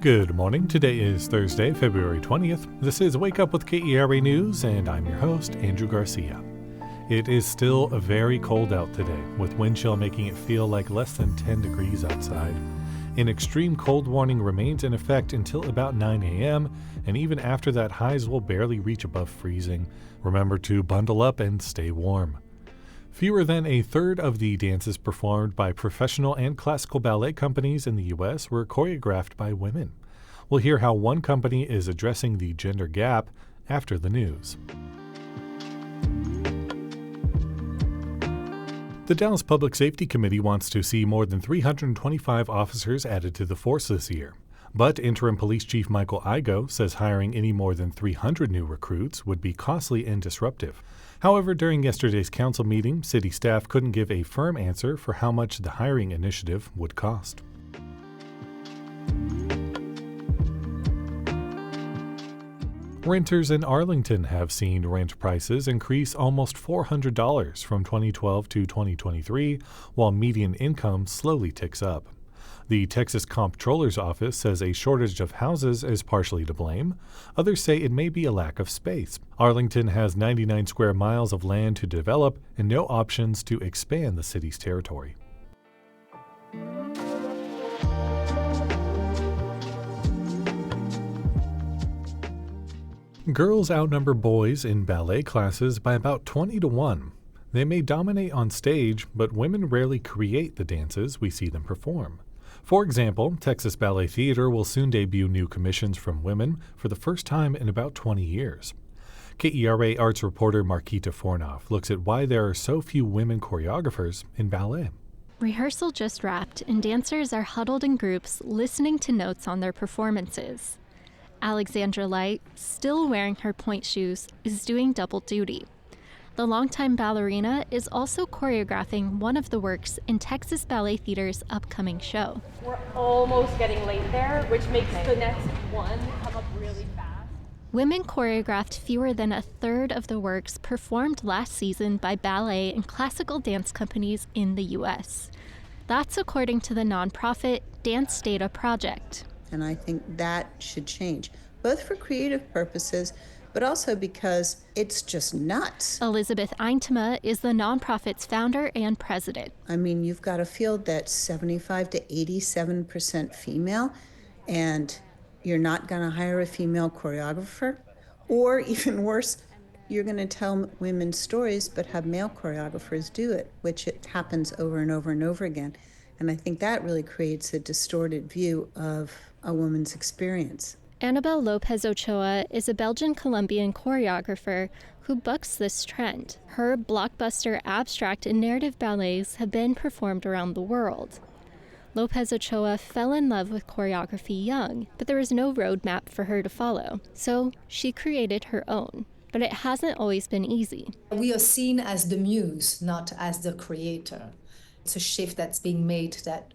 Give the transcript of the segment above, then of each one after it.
Good morning. Today is Thursday, February 20th. This is Wake Up with KERA News, and I'm your host, Andrew Garcia. It is still very cold out today, with wind chill making it feel like less than 10 degrees outside. An extreme cold warning remains in effect until about 9 a.m., and even after that, highs will barely reach above freezing. Remember to bundle up and stay warm. Fewer than a third of the dances performed by professional and classical ballet companies in the U.S. were choreographed by women. We'll hear how one company is addressing the gender gap after the news. The Dallas Public Safety Committee wants to see more than 325 officers added to the force this year. But Interim Police Chief Michael Igo says hiring any more than 300 new recruits would be costly and disruptive. However, during yesterday's council meeting, city staff couldn't give a firm answer for how much the hiring initiative would cost. Renters in Arlington have seen rent prices increase almost $400 from 2012 to 2023, while median income slowly ticks up. The Texas Comptroller's Office says a shortage of houses is partially to blame. Others say it may be a lack of space. Arlington has 99 square miles of land to develop and no options to expand the city's territory. Girls outnumber boys in ballet classes by about 20 to 1. They may dominate on stage, but women rarely create the dances we see them perform. For example, Texas Ballet Theater will soon debut new commissions from women for the first time in about 20 years. KERA arts reporter Marquita Fornoff looks at why there are so few women choreographers in ballet. Rehearsal just wrapped, and dancers are huddled in groups listening to notes on their performances. Alexandra Light, still wearing her pointe shoes, is doing double duty. The longtime ballerina is also choreographing one of the works in Texas Ballet Theater's upcoming show. We're almost getting late there, which makes the next one come up really fast. Women choreographed fewer than a third of the works performed last season by ballet and classical dance companies in the U.S. That's according to the nonprofit Dance Data Project. And I think that should change, both for creative purposes, but also because it's just nuts. Elizabeth Eintema is the nonprofit's founder and president. I mean, you've got a field that's 75 to 87% female, and you're not going to hire a female choreographer, or even worse, you're going to tell women's stories but have male choreographers do it, which it happens over and over and over again. And I think that really creates a distorted view of a woman's experience. Annabelle Lopez Ochoa is a Belgian-Colombian choreographer who bucks this trend. Her blockbuster abstract and narrative ballets have been performed around the world. Lopez Ochoa fell in love with choreography young, but there was no roadmap for her to follow, so she created her own. But it hasn't always been easy. We are seen as the muse, not as the creator. It's a shift that's being made, that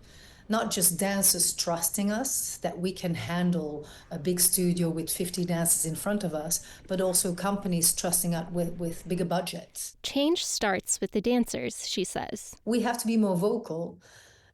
not just dancers trusting us, that we can handle a big studio with 50 dancers in front of us, but also companies trusting us with bigger budgets. Change starts with the dancers, she says. We have to be more vocal.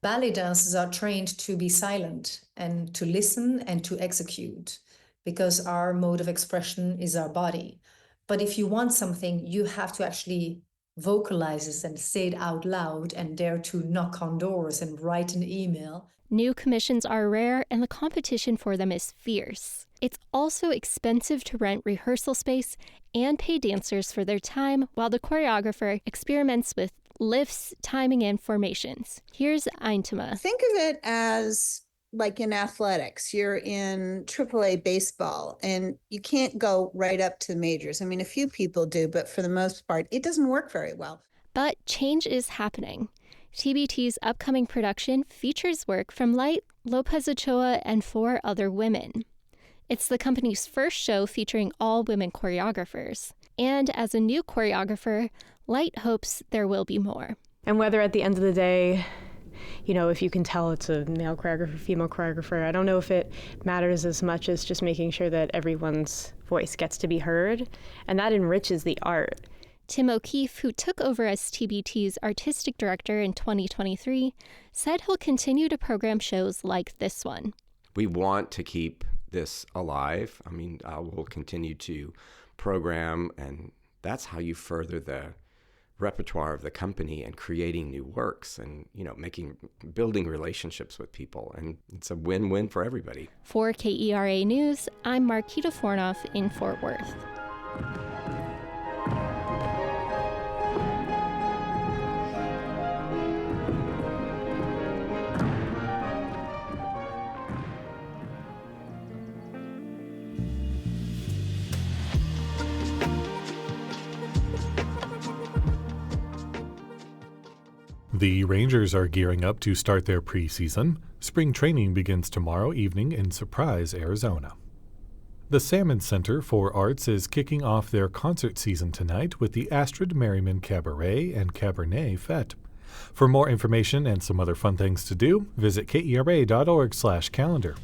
Ballet dancers are trained to be silent and to listen and to execute, because our mode of expression is our body. But if you want something, you have to actually vocalize it and say it out loud and dare to knock on doors and write an email. New commissions are rare and the competition for them is fierce. It's also expensive to rent rehearsal space and pay dancers for their time while the choreographer experiments with lifts, timing, and formations. Here's Eintema. Think of it as like in athletics. You're in AAA baseball and you can't go right up to majors. I mean, a few people do, but for the most part, it doesn't work very well. But change is happening. TBT's upcoming production features work from Light, Lopez Ochoa, and 4 other women. It's the company's first show featuring all women choreographers. And as a new choreographer, Light hopes there will be more. And whether at the end of the day, if you can tell it's a male choreographer, female choreographer, I don't know if it matters as much as just making sure that everyone's voice gets to be heard, and that enriches the art. Tim O'Keefe, who took over as TBT's artistic director in 2023, said he'll continue to program shows like this one. we want to keep this alive. I mean, we'll continue to program, and that's how you further the repertoire of the company and creating new works and, building relationships with people. And it's a win-win for everybody. For KERA News, I'm Marquita Fornoff in Fort Worth. The Rangers are gearing up to start their preseason. Spring training begins tomorrow evening in Surprise, Arizona. The Salmon Center for Arts is kicking off their concert season tonight with the Astrid Merriman Cabaret and Cabernet Fete. For more information and some other fun things to do, visit kera.org/calendar.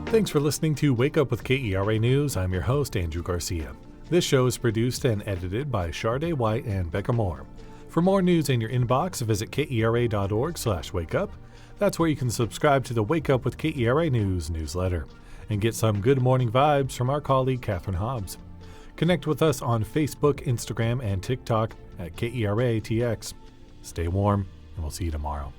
Thanks for listening to Wake Up with KERA News. I'm your host, Andrew Garcia. This show is produced and edited by Shardae White and Bekah Morr. For more news in your inbox, visit kera.org/wakeup. That's where you can subscribe to the Wake Up with KERA News newsletter and get some good morning vibes from our colleague Catherine Hobbs. Connect with us on Facebook, Instagram, and TikTok at KERATX. Stay warm, and we'll see you tomorrow.